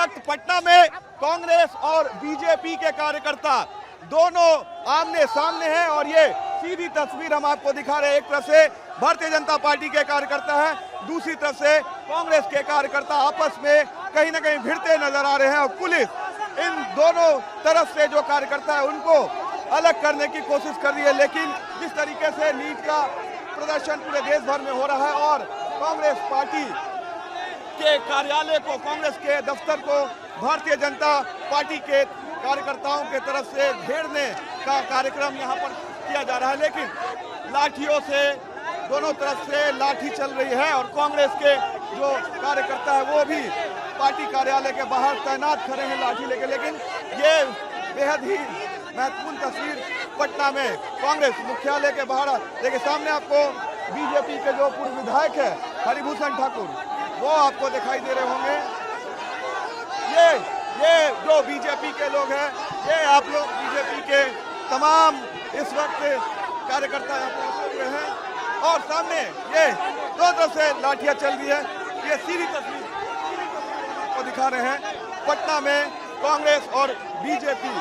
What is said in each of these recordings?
वक्त पटना में कांग्रेस और बीजेपी के कार्यकर्ता दोनों आमने सामने हैं और ये सीधी तस्वीर हम आपको दिखा रहे हैं। एक तरफ से भारतीय जनता पार्टी के कार्यकर्ता है, दूसरी तरफ से कांग्रेस के कार्यकर्ता आपस में कहीं ना कहीं भिड़ते नजर आ रहे हैं और पुलिस इन दोनों तरफ से जो कार्यकर्ता है उनको अलग करने की कोशिश कर रही है। लेकिन जिस तरीके से नीट का प्रदर्शन पूरे देश भर में हो रहा है और कांग्रेस पार्टी के कार्यालय को, कांग्रेस के दफ्तर को भारतीय जनता पार्टी के कार्यकर्ताओं के तरफ से घेरने का कार्यक्रम यहाँ पर किया जा रहा है, लेकिन लाठियों से दोनों तरफ से लाठी चल रही है और कांग्रेस के जो कार्यकर्ता है वो भी पार्टी कार्यालय के बाहर तैनात खड़े हैं लाठी लेके। लेकिन ये बेहद ही महत्वपूर्ण तस्वीर पटना में कांग्रेस मुख्यालय के बाहर देखिए, सामने आपको बीजेपी के जो पूर्व विधायक है हरिभूषण ठाकुर वो आपको दिखाई दे रहे होंगे। ये जो बीजेपी के लोग हैं, ये आप लोग बीजेपी के तमाम इस वक्त कार्यकर्ता यहाँ पहुंचे हुए हैं और सामने ये दो तरफ से लाठियां चल रही है। ये सीधी तस्वीर को दिखा रहे हैं। पटना में कांग्रेस और बीजेपी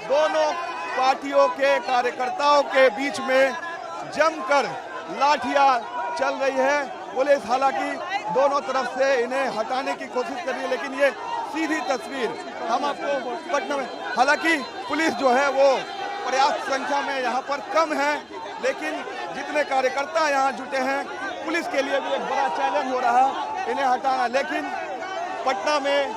दोनों पार्टियों के कार्यकर्ताओं के बीच में जमकर लाठियां चल रही है। पुलिस हालांकि दोनों तरफ से इन्हें हटाने की कोशिश कर रही है, लेकिन ये सीधी तस्वीर हम आपको पटना में, हालांकि पुलिस जो है वो पर्याप्त संख्या में यहाँ पर कम है, लेकिन जितने कार्यकर्ता यहाँ जुटे हैं पुलिस के लिए भी एक बड़ा चैलेंज हो रहा है इन्हें हटाना। लेकिन पटना में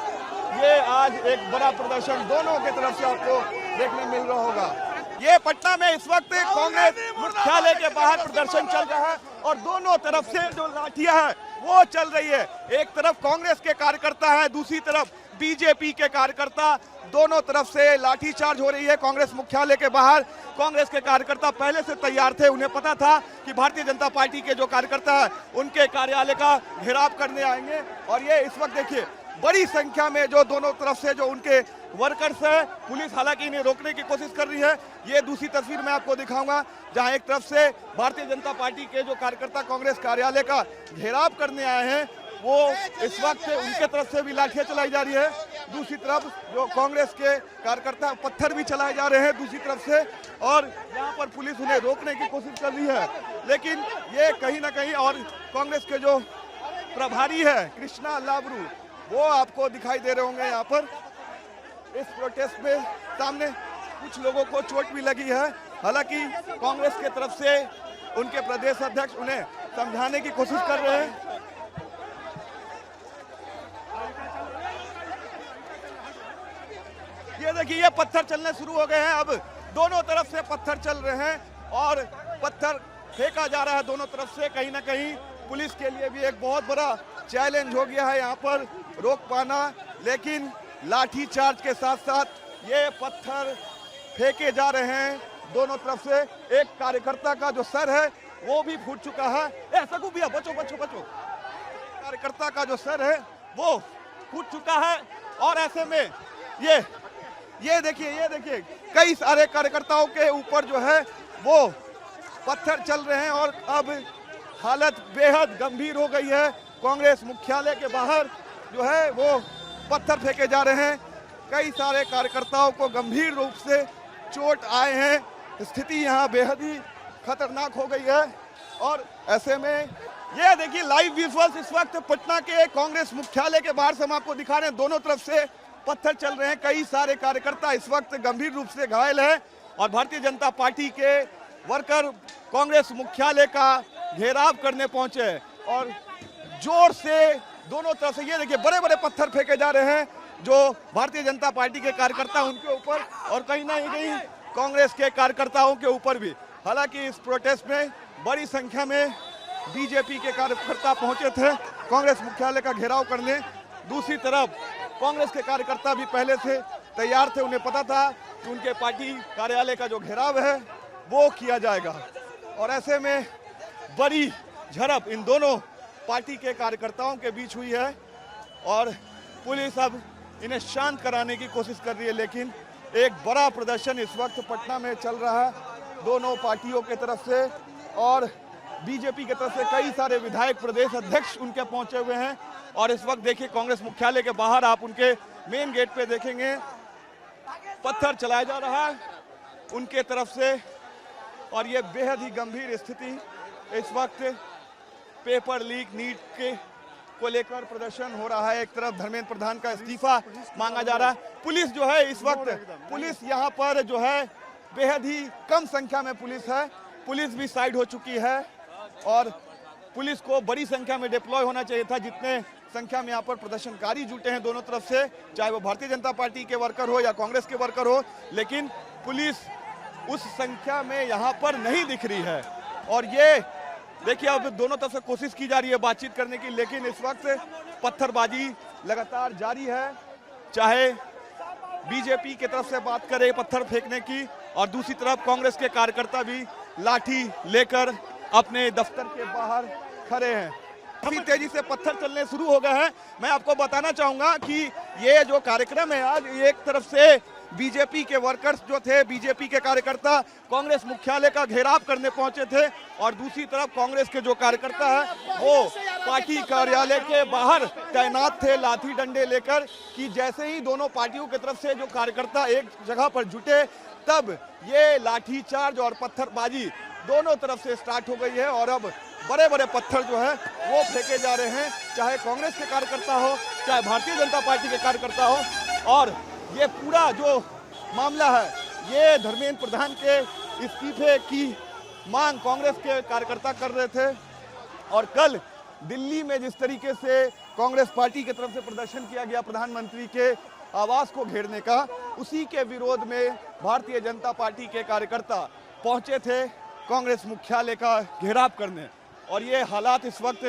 ये आज एक बड़ा प्रदर्शन दोनों की तरफ से आपको देखने मिल रहा होगा। ये पटना में इस वक्त कांग्रेस मुख्यालय के बाहर प्रदर्शन चल रहा है और दोनों तरफ से जो लाठियां हैं वो चल रही है। एक तरफ कांग्रेस के कार्यकर्ता हैं, दूसरी तरफ बीजेपी के कार्यकर्ता, दोनों तरफ से लाठीचार्ज हो रही है कांग्रेस मुख्यालय के बाहर। कांग्रेस के कार्यकर्ता पहले से तैयार थे, उन्हें पता था कि भारतीय जनता पार्टी के जो कार्यकर्ता है उनके कार्यालय का घेराव करने आएंगे और ये इस वक्त देखिए बड़ी संख्या में जो दोनों तरफ से जो उनके वर्कर्स है, पुलिस हालांकि इन्हें रोकने की कोशिश कर रही है। ये दूसरी तस्वीर मैं आपको दिखाऊंगा जहां एक तरफ से भारतीय जनता पार्टी के जो कार्यकर्ता कांग्रेस कार्यालय का घेराव करने आए हैं वो इस वक्त उनके तरफ से भी लाठियां चलाई जा रही है, दूसरी तरफ जो कांग्रेस के कार्यकर्ता पत्थर भी चलाए जा रहे हैं दूसरी तरफ से और यहाँ पर पुलिस उन्हें रोकने की कोशिश कर रही है। लेकिन ये कहीं ना कहीं और कांग्रेस के जो प्रभारी है कृष्णा लाबरू वो आपको दिखाई दे रहे होंगे यहाँ पर इस प्रोटेस्ट में। सामने कुछ लोगों को चोट भी लगी है, हालांकि कांग्रेस के तरफ से उनके प्रदेश अध्यक्ष उन्हें समझाने की कोशिश कर रहे हैं। ये देखिए ये पत्थर चलने शुरू हो गए हैं, अब दोनों तरफ से पत्थर चल रहे हैं और पत्थर फेंका जा रहा है दोनों तरफ से। कहीं ना कहीं पुलिस के लिए भी एक बहुत बड़ा चैलेंज हो गया है यहाँ पर रोक पाना, लेकिन लाठी चार्ज के साथ साथ ये पत्थर फेंके जा रहे हैं दोनों तरफ से। एक कार्यकर्ता का जो सर है वो भी फूट चुका है। सगु भैया बचो बचो बचो, कार्यकर्ता का जो सर है वो फूट चुका है और ऐसे में ये देखिए कई सारे कार्यकर्ताओं के ऊपर जो है वो पत्थर चल रहे हैं और अब हालत बेहद गंभीर हो गई है। कांग्रेस मुख्यालय के बाहर जो है वो पत्थर फेंके जा रहे हैं, कई सारे कार्यकर्ताओं को गंभीर रूप से चोट आए हैं, स्थिति यहाँ बेहद ही खतरनाक हो गई है। और ऐसे में ये देखिए लाइव विजुअल्स इस वक्त पटना के कांग्रेस मुख्यालय के बाहर से हम आपको दिखा रहे हैं, दोनों तरफ से पत्थर चल रहे हैं, कई सारे कार्यकर्ता इस वक्त गंभीर रूप से घायल हैं और भारतीय जनता पार्टी के वर्कर कांग्रेस मुख्यालय का घेराव करने पहुंचे हैं और जोर से दोनों तरफ से ये देखिए बड़े बड़े पत्थर फेंके जा रहे हैं जो भारतीय जनता पार्टी के कार्यकर्ता उनके ऊपर और कहीं ना कहीं कांग्रेस के कार्यकर्ताओं के ऊपर भी। हालांकि इस प्रोटेस्ट में बड़ी संख्या में बीजेपी के कार्यकर्ता पहुंचे थे कांग्रेस मुख्यालय का घेराव करने। दूसरी तरफ कांग्रेस के कार्यकर्ता भी पहले से तैयार थे, उन्हें पता था कि उनके पार्टी कार्यालय का जो घेराव है वो किया जाएगा और ऐसे में बड़ी झड़प इन दोनों पार्टी के कार्यकर्ताओं के बीच हुई है और पुलिस अब इन्हें शांत कराने की कोशिश कर रही है। लेकिन एक बड़ा प्रदर्शन इस वक्त पटना में चल रहा है दोनों पार्टियों के तरफ से और बीजेपी की तरफ से कई सारे विधायक, प्रदेश अध्यक्ष उनके पहुंचे हुए हैं। और इस वक्त देखिए कांग्रेस मुख्यालय के बाहर आप उनके मेन गेट पे देखेंगे पत्थर चलाया जा रहा है उनके तरफ से। और ये बेहद ही गंभीर स्थिति इस वक्त पेपर लीक, नीट के को लेकर प्रदर्शन हो रहा है। एक तरफ धर्मेंद्र प्रधान का इस्तीफा मांगा जा रहा है। पुलिस जो है इस वक्त, पुलिस यहाँ पर जो है बेहद ही कम संख्या में पुलिस है। पुलिस भी साइड हो चुकी है और पुलिस को बड़ी संख्या में डिप्लॉय होना चाहिए था। जितने संख्या में यहाँ पर प्रदर्शनकारी जुटे हैं दोनों तरफ से, चाहे वो भारतीय जनता पार्टी के वर्कर हो या कांग्रेस के वर्कर हो, लेकिन पुलिस उस संख्या में यहाँ पर नहीं दिख रही है। और ये देखिए अब दोनों तरफ से कोशिश की जा रही है बातचीत करने की, लेकिन इस वक्त पत्थरबाजी लगातार जारी है। चाहे बीजेपी की तरफ से बात करे पत्थर फेंकने की, और दूसरी तरफ कांग्रेस के कार्यकर्ता भी लाठी लेकर अपने दफ्तर के बाहर खड़े हैं। काफी तेजी से पत्थर चलने शुरू हो गए हैं। मैं आपको बताना चाहूंगा कि ये जो कार्यक्रम है आज, एक तरफ से बीजेपी के वर्कर्स जो थे, बीजेपी के कार्यकर्ता कांग्रेस मुख्यालय का घेराव करने पहुंचे थे, और दूसरी तरफ कांग्रेस के जो कार्यकर्ता है वो पार्टी कार्यालय के बाहर तैनात थे लाठी डंडे लेकर। कि जैसे ही दोनों पार्टियों की तरफ से जो कार्यकर्ता एक जगह पर जुटे, तब ये लाठीचार्ज और पत्थरबाजी दोनों तरफ से स्टार्ट हो गई है। और अब बड़े बड़े पत्थर जो है वो फेंके जा रहे हैं, चाहे कांग्रेस के कार्यकर्ता हो, चाहे भारतीय जनता पार्टी के कार्यकर्ता हो। और ये पूरा जो मामला है, ये धर्मेंद्र प्रधान के इस्तीफे की मांग कांग्रेस के कार्यकर्ता कर रहे थे। और कल दिल्ली में जिस तरीके से कांग्रेस पार्टी की तरफ से प्रदर्शन किया गया प्रधानमंत्री के आवास को घेरने का, उसी के विरोध में भारतीय जनता पार्टी के कार्यकर्ता पहुंचे थे कांग्रेस मुख्यालय का घेराव करने। और ये हालात इस वक्त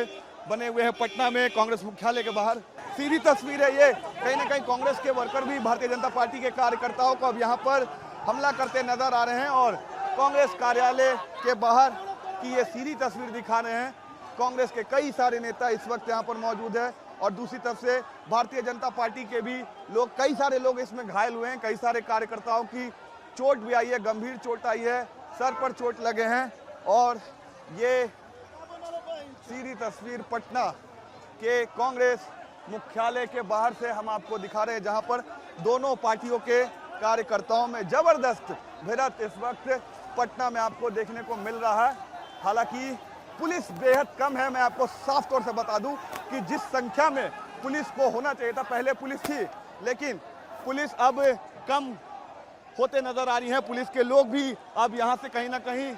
बने हुए हैं पटना में कांग्रेस मुख्यालय के बाहर। सीधी तस्वीर है ये, कहीं ना कहीं कांग्रेस के वर्कर भी भारतीय जनता पार्टी के कार्यकर्ताओं को अब यहाँ पर हमला करते नजर आ रहे हैं। और कांग्रेस कार्यालय के बाहर की ये सीधी तस्वीर दिखा रहे हैं। कांग्रेस के कई सारे नेता इस वक्त यहाँ पर मौजूद है, और दूसरी तरफ से भारतीय जनता पार्टी के भी लोग, कई सारे लोग इसमें घायल हुए हैं। कई सारे कार्यकर्ताओं की चोट भी आई है, गंभीर चोट आई है, सर पर चोट लगे हैं। और ये सीधी तस्वीर पटना के कांग्रेस मुख्यालय के बाहर से हम आपको दिखा रहे हैं, जहां पर दोनों पार्टियों के कार्यकर्ताओं में जबरदस्त भिड़ंत इस वक्त पटना में आपको देखने को मिल रहा है। हालांकि पुलिस बेहद कम है। मैं आपको साफ तौर से बता दूं कि जिस संख्या में पुलिस को होना चाहिए था, पहले पुलिस थी, लेकिन पुलिस अब कम होते नजर आ रही है। पुलिस के लोग भी अब यहाँ से कहीं ना कहीं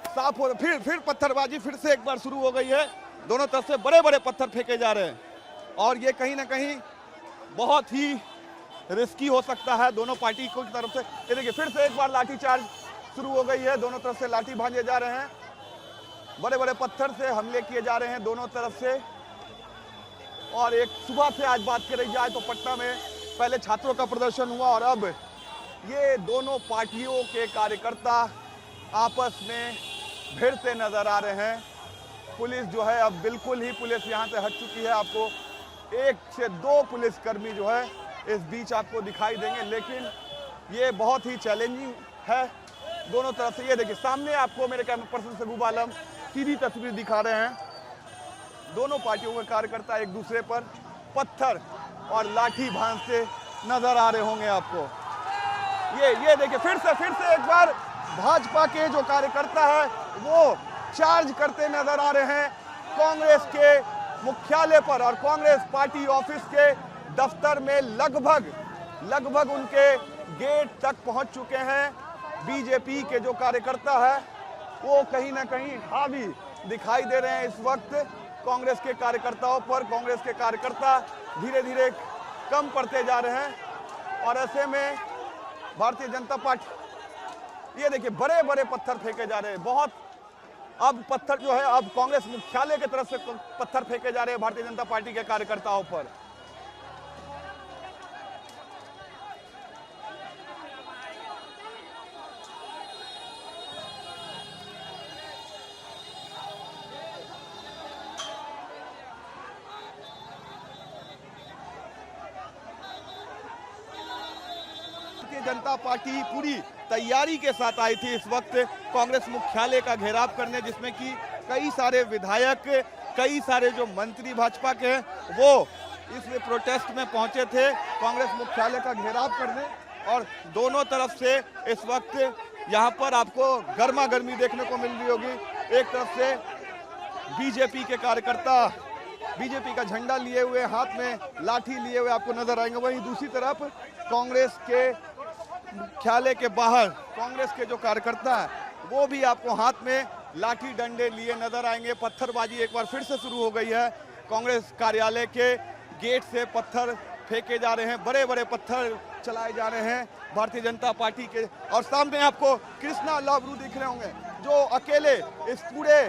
साफ हो, फिर पत्थरबाजी फिर से एक बार शुरू हो गई है। दोनों तरफ से बड़े बड़े पत्थर फेंके जा रहे हैं, और ये कहीं ना कहीं बहुत ही रिस्की हो सकता है दोनों पार्टी की तरफ से। ये देखिए फिर से एक बार लाठीचार्ज शुरू हो गई है। दोनों तरफ से लाठी भांजे जा रहे हैं, बड़े बड़े पत्थर से हमले किए जा रहे हैं दोनों तरफ से। और एक सुबह से आज बात करी जाए तो पटना में पहले छात्रों का प्रदर्शन हुआ, और अब ये दोनों पार्टियों के कार्यकर्ता आपस में भिड़ते नजर आ रहे हैं। पुलिस जो है अब बिल्कुल ही पुलिस यहाँ से हट चुकी है। आपको 1 से 2 पुलिसकर्मी जो है इस बीच आपको दिखाई देंगे, लेकिन ये बहुत ही चैलेंजिंग है दोनों तरफ से। ये देखिए सामने आपको मेरे कैमरा पर्सन सहबूब आलम सीधी तस्वीर दिखा रहे हैं। दोनों पार्टियों के कार्यकर्ता एक दूसरे पर पत्थर और लाठी भांजते नजर आ रहे होंगे आपको। ये देखिए फिर से एक बार भाजपा के जो कार्यकर्ता है वो चार्ज करते नजर आ रहे हैं कांग्रेस के मुख्यालय पर, और कांग्रेस पार्टी ऑफिस के दफ्तर में लगभग उनके गेट तक पहुंच चुके हैं। बीजेपी के जो कार्यकर्ता है वो कहीं ना कहीं हावी दिखाई दे रहे हैं इस वक्त कांग्रेस के कार्यकर्ताओं पर। कांग्रेस के कार्यकर्ता धीरे धीरे कम पड़ते जा रहे हैं, और ऐसे में भारतीय जनता पार्टी, ये देखिए बड़े बड़े पत्थर फेंके जा रहे हैं। बहुत अब पत्थर जो है अब कांग्रेस मुख्यालय की तरफ से पत्थर फेंके जा रहे हैं भारतीय जनता पार्टी के कार्यकर्ताओं पर। भारतीय जनता पार्टी पूरी तैयारी के साथ आई थी इस वक्त कांग्रेस मुख्यालय का घेराव करने, जिसमें कि कई सारे विधायक, कई सारे जो मंत्री भाजपा के हैं वो इस प्रोटेस्ट में पहुंचे थे कांग्रेस मुख्यालय का घेराव करने। और दोनों तरफ से इस वक्त यहाँ पर आपको गर्मा गर्मी देखने को मिल रही होगी। एक तरफ से बीजेपी के कार्यकर्ता बीजेपी का झंडा लिए हुए, हाथ में लाठी लिए हुए आपको नजर आएंगे। वहीं दूसरी तरफ कांग्रेस के मुख्यालय के बाहर कांग्रेस के जो कार्यकर्ता है वो भी आपको हाथ में लाठी डंडे लिए नजर आएंगे। पत्थरबाजी एक बार फिर से शुरू हो गई है। कांग्रेस कार्यालय के गेट से पत्थर फेंके जा रहे हैं, बड़े बड़े पत्थर चलाए जा रहे हैं भारतीय जनता पार्टी के। और सामने आपको कृष्णा लाबरू दिख रहे होंगे जो अकेले इस पूरे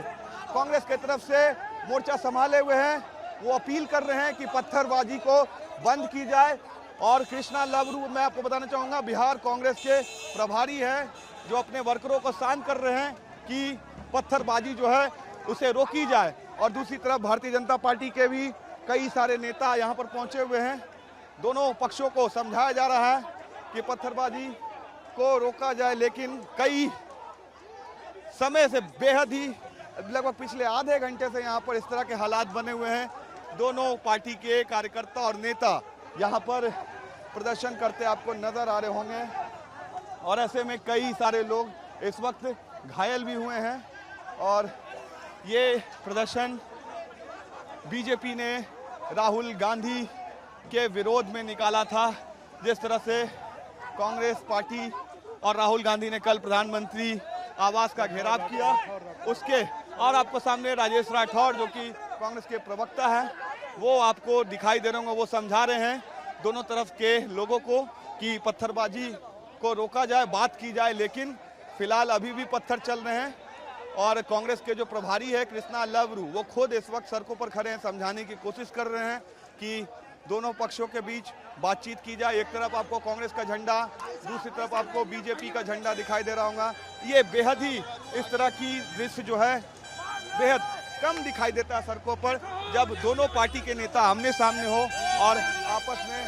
कांग्रेस की तरफ से मोर्चा संभाले हुए हैं। वो अपील कर रहे हैं कि पत्थरबाजी को बंद की जाए। और कृष्णा लाबरू, मैं आपको बताना चाहूँगा, बिहार कांग्रेस के प्रभारी हैं जो अपने वर्करों को शांत कर रहे हैं कि पत्थरबाजी जो है उसे रोकी जाए। और दूसरी तरफ भारतीय जनता पार्टी के भी कई सारे नेता यहाँ पर पहुँचे हुए हैं। दोनों पक्षों को समझाया जा रहा है कि पत्थरबाजी को रोका जाए, लेकिन कई समय से बेहद ही लगभग पिछले आधे घंटे से यहाँ पर इस तरह के हालात बने हुए हैं। दोनों पार्टी के कार्यकर्ता और नेता यहाँ पर प्रदर्शन करते आपको नजर आ रहे होंगे। और ऐसे में कई सारे लोग इस वक्त घायल भी हुए हैं। और ये प्रदर्शन बीजेपी ने राहुल गांधी के विरोध में निकाला था। जिस तरह से कांग्रेस पार्टी और राहुल गांधी ने कल प्रधानमंत्री आवास का घेराव किया, उसके और आपको सामने राजेश राठौर जो कि कांग्रेस के प्रवक्ता हैं वो आपको दिखाई दे रहे होंगे। वो समझा रहे हैं दोनों तरफ के लोगों को कि पत्थरबाजी को रोका जाए, बात की जाए, लेकिन फिलहाल अभी भी पत्थर चल रहे हैं। और कांग्रेस के जो प्रभारी है कृष्णा लाबरू वो खुद इस वक्त सड़कों पर खड़े हैं, समझाने की कोशिश कर रहे हैं कि दोनों पक्षों के बीच बातचीत की जाए। एक तरफ आपको कांग्रेस का झंडा, दूसरी तरफ आपको बीजेपी का झंडा दिखाई दे रहा होगा। ये बेहद ही इस तरह की दृश्य जो है बेहद कम दिखाई देता है सड़कों पर, जब दोनों पार्टी के नेता आमने सामने हो और आपस में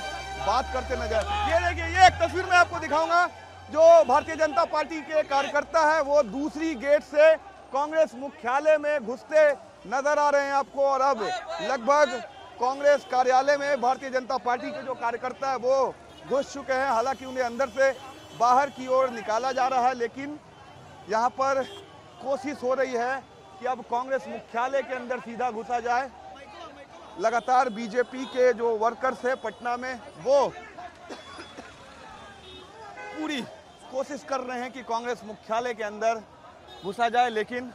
बात करते नजर। ये देखिए, ये एक तस्वीर मैं आपको दिखाऊंगा। जो भारतीय जनता पार्टी के कार्यकर्ता है वो दूसरी गेट से कांग्रेस मुख्यालय में घुसते नजर आ रहे हैं आपको। और अब लगभग कांग्रेस कार्यालय में भारतीय जनता पार्टी के जो कार्यकर्ता है वो घुस चुके हैं। हालांकि उन्हें अंदर से बाहर की ओर निकाला जा रहा है, लेकिन यहाँ पर कोशिश हो रही है कि अब कांग्रेस मुख्यालय के अंदर सीधा घुसा जाए। लगातार बीजेपी के जो वर्कर्स हैं पटना में वो पूरी कोशिश कर रहे हैं कि कांग्रेस मुख्यालय के अंदर घुसा जाए, लेकिन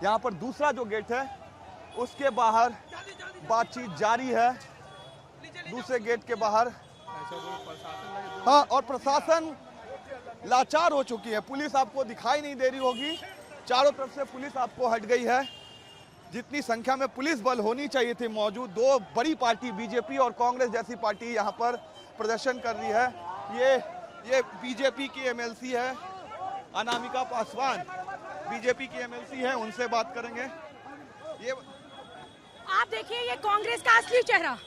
यहाँ पर दूसरा जो गेट है उसके बाहर बातचीत जारी है। दूसरे गेट के बाहर हाँ, और प्रशासन लाचार हो चुकी है। पुलिस आपको दिखाई नहीं दे रही होगी, चारों तरफ से पुलिस आपको हट गई है। जितनी संख्या में पुलिस बल होनी चाहिए थी मौजूद, दो बड़ी पार्टी बीजेपी और कांग्रेस जैसी पार्टी यहाँ पर प्रदर्शन कर रही है। ये बीजेपी की एमएलसी है अनामिका पासवान, बीजेपी की एमएलसी है, उनसे बात करेंगे। ये आप देखिए, ये कांग्रेस का असली चेहरा,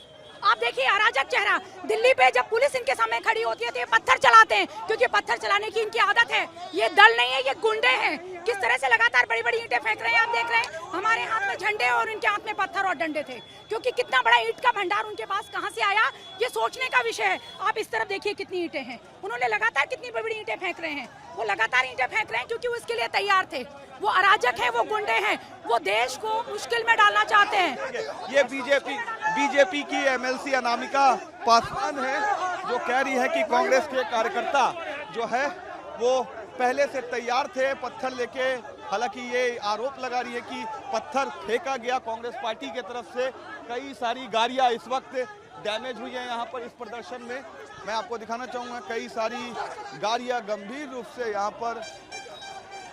आप देखिए अराजक चेहरा। दिल्ली पे जब पुलिस इनके सामने खड़ी होती है तो ये पत्थर चलाते हैं, क्योंकि पत्थर चलाने की इनकी आदत है। ये दल नहीं है, ये गुंडे हैं। किस तरह से लगातार बड़ी बड़ी ईंटें फेंक रहे हैं, आप देख रहे हैं। हमारे हाथ में झंडे और इनके हाथ में पत्थर और डंडे थे, क्योंकि कितना बड़ा ईंट का भंडार उनके पास कहाँ से आया ये सोचने का विषय है। आप इस तरफ देखिए कितनी ईंटें हैं, उन्होंने लगातार कितनी बड़ी बड़ी ईंटें फेंक रहे हैं। वो लगातार ईंटें फेंक रहे हैं क्योंकि वो इसके लिए तैयार थे। वो अराजक है, वो गुंडे हैं, वो देश को मुश्किल में डालना चाहते हैं। ये बीजेपी की एमएलसी अनामिका पासवान है जो कह रही है कि कांग्रेस के कार्यकर्ता जो है वो पहले से तैयार थे पत्थर लेके। हालांकि ये आरोप लगा रही है कि पत्थर फेंका गया कांग्रेस पार्टी की तरफ से। कई सारी गाड़ियां इस वक्त डैमेज हुई है यहाँ पर इस प्रदर्शन में। मैं आपको दिखाना चाहूँगा, कई सारी गाड़ियां गंभीर रूप से यहाँ पर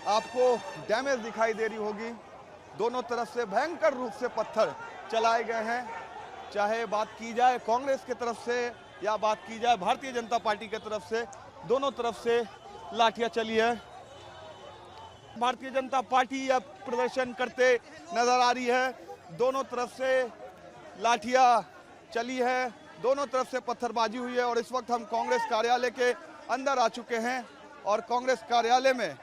आपको डैमेज दिखाई दे रही होगी। दोनों तरफ से भयंकर रूप से पत्थर चलाए गए हैं, चाहे बात की जाए कांग्रेस की तरफ से या बात की जाए भारतीय जनता पार्टी की तरफ से, दोनों तरफ से लाठियां चली है। भारतीय जनता पार्टी अब प्रदर्शन करते नजर आ रही है, दोनों तरफ से लाठियां चली है, दोनों तरफ से पत्थरबाजी हुई है। और इस वक्त हम कांग्रेस कार्यालय के अंदर आ चुके हैं और कांग्रेस कार्यालय में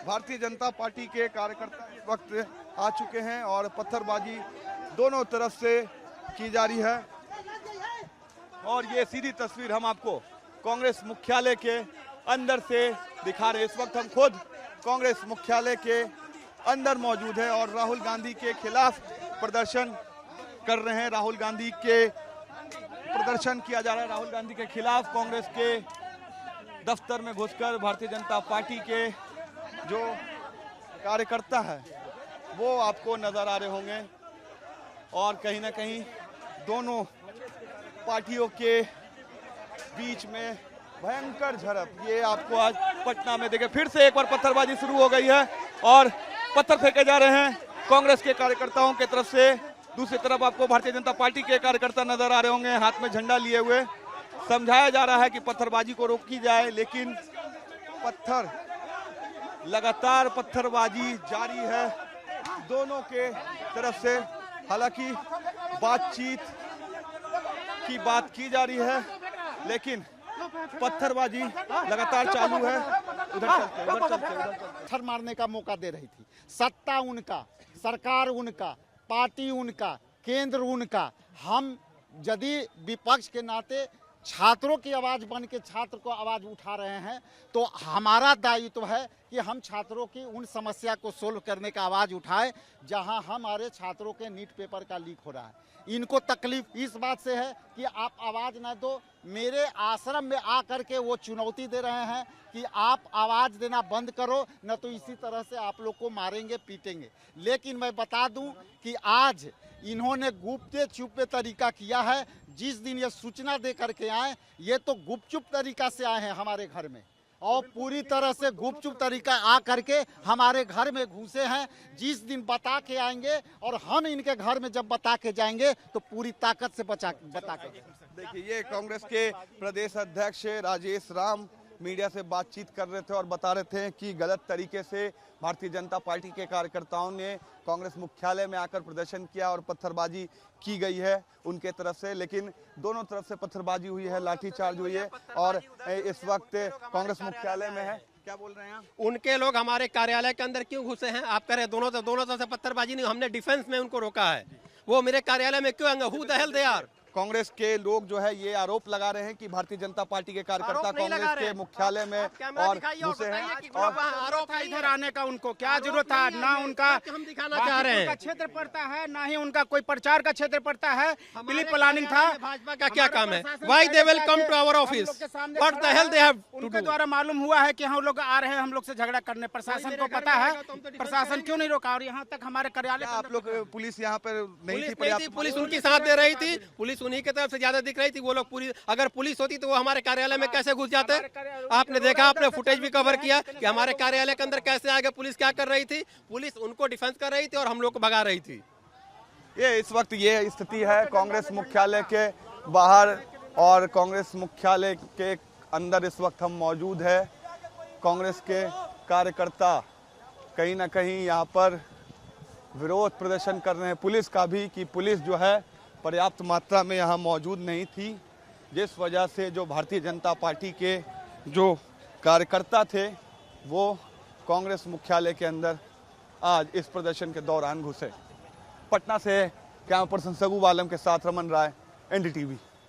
भारतीय जनता पार्टी के कार्यकर्ता इस वक्त आ चुके हैं और पत्थरबाजी दोनों तरफ से की जा रही है। और ये सीधी तस्वीर हम आपको कांग्रेस मुख्यालय के अंदर से दिखा रहे हैं। इस वक्त हम खुद कांग्रेस मुख्यालय के अंदर मौजूद हैं और राहुल गांधी के खिलाफ प्रदर्शन कर रहे हैं। राहुल गांधी के प्रदर्शन किया जा रहा है। राहुल गांधी के खिलाफ कांग्रेस के दफ्तर में घुसकर भारतीय जनता पार्टी के जो कार्यकर्ता है वो आपको नजर आ रहे होंगे और कहीं ना कहीं दोनों पार्टियों के बीच में भयंकर झड़प ये आपको आज पटना में देखे। फिर से एक बार पत्थरबाजी शुरू हो गई है और पत्थर फेंके जा रहे हैं कांग्रेस के कार्यकर्ताओं की तरफ से। दूसरी तरफ आपको भारतीय जनता पार्टी के कार्यकर्ता नजर आ रहे होंगे हाथ में झंडा लिए हुए। समझाया जा रहा है कि पत्थरबाजी को रोकी जाए, लेकिन लगातार पत्थरबाजी जारी है दोनों के तरफ से। हालांकि बातचीत की बात की जा रही है, लेकिन पत्थरबाजी लगातार चालू है। उधर चलते। पत्थर मारने का मौका दे रही थी। सत्ता उनका, सरकार उनका, पार्टी उनका, केंद्र उनका। हम यदि विपक्ष के नाते छात्रों की आवाज बन के छात्र को आवाज उठा रहे हैं तो हमारा दायित्व है कि हम छात्रों की उन समस्या को सोल्व करने का आवाज उठाएं जहां हमारे छात्रों के नीट पेपर का लीक हो रहा है। इनको तकलीफ इस बात से है कि आप आवाज न दो। मेरे आश्रम में आकर के वो चुनौती दे रहे हैं कि आप आवाज देना बंद करो, न तो इसी तरह से आप लोग को मारेंगे पीटेंगे। लेकिन मैं बता दूं कि आज इन्होंने गुप्ते छुपे तरीका किया है। जिस दिन ये सूचना दे करके आए, ये तो गुपचुप तरीका से आए हैं हमारे घर में और पूरी तरह से गुपचुप तरीका आ करके हमारे घर में घुसे हैं। जिस दिन बता के आएंगे और हम इनके घर में जब बता के जाएंगे तो पूरी ताकत से बता के। देखिए, ये कांग्रेस के प्रदेश अध्यक्ष राजेश राम मीडिया से बातचीत कर रहे थे और बता रहे थे कि गलत तरीके से भारतीय जनता पार्टी के कार्यकर्ताओं ने कांग्रेस मुख्यालय में आकर प्रदर्शन किया और पत्थरबाजी की गई है उनके तरफ से। लेकिन दोनों तरफ से पत्थरबाजी हुई है, लाठीचार्ज हुई है और इस वक्त कांग्रेस मुख्यालय में है। क्या बोल रहे हैं आप? उनके लोग हमारे कार्यालय के अंदर क्यों घुसे हैं? आप कह रहे दोनों तरफ से पत्थरबाजी नहीं, हमने डिफेंस में उनको रोका है। वो मेरे कार्यालय में क्यों आएंगे? Who the hell they are? Congress के लोग जो है ये आरोप लगा रहे हैं कि भारतीय जनता पार्टी के कार्यकर्ता कांग्रेस के मुख्यालय में और घुसे हैं। आरोप है इधर आने का, उनको क्या जरूरत है? ना उनका हम दिखाना चाह रहे हैं क्षेत्र पड़ता है, ना ही उनका कोई प्रचार का क्षेत्र पड़ता है। प्री प्लानिंग था। भाजपा का क्या काम है? Why they will come to our office? What the hell they have to do? उनके द्वारा मालूम हुआ है कि हम लोग आ रहे हैं, हम लोग से झगड़ा करने। प्रशासन को पता है, प्रशासन क्यों नहीं रोका? और यहाँ तक हमारे कार्यालय आप लोग पुलिस यहाँ पर नहीं थी? पुलिस उनकी साथ दे रही थी। पुलिस उन्हीं की तरफ से ज्यादा दिख रही थी। वो लोग पूरी, अगर पुलिस होती तो वो हमारे कार्यालय में कैसे घुस जाते? आपने देखा, आपने फुटेज भी कवर किया कि हमारे कार्यालय के अंदर कैसे आगे पुलिस क्या कर रही थी। पुलिस उनको डिफेंस कर रही थी और हम लोग को भगा रही थी। ये इस वक्त ये स्थिति है कांग्रेस मुख्यालय के बाहर और कांग्रेस मुख्यालय के अंदर इस वक्त हम मौजूद है। कांग्रेस के कार्यकर्ता कहीं ना कहीं यहाँ पर विरोध प्रदर्शन कर रहे हैं। पुलिस का भी, कि पुलिस जो है पर्याप्त मात्रा में यहाँ मौजूद नहीं थी, जिस वजह से जो भारतीय जनता पार्टी के जो कार्यकर्ता थे वो कांग्रेस मुख्यालय के अंदर आज इस प्रदर्शन के दौरान घुसे। पटना से कैमरा पर्सन सगु आलम के साथ रमन राय, NDTV।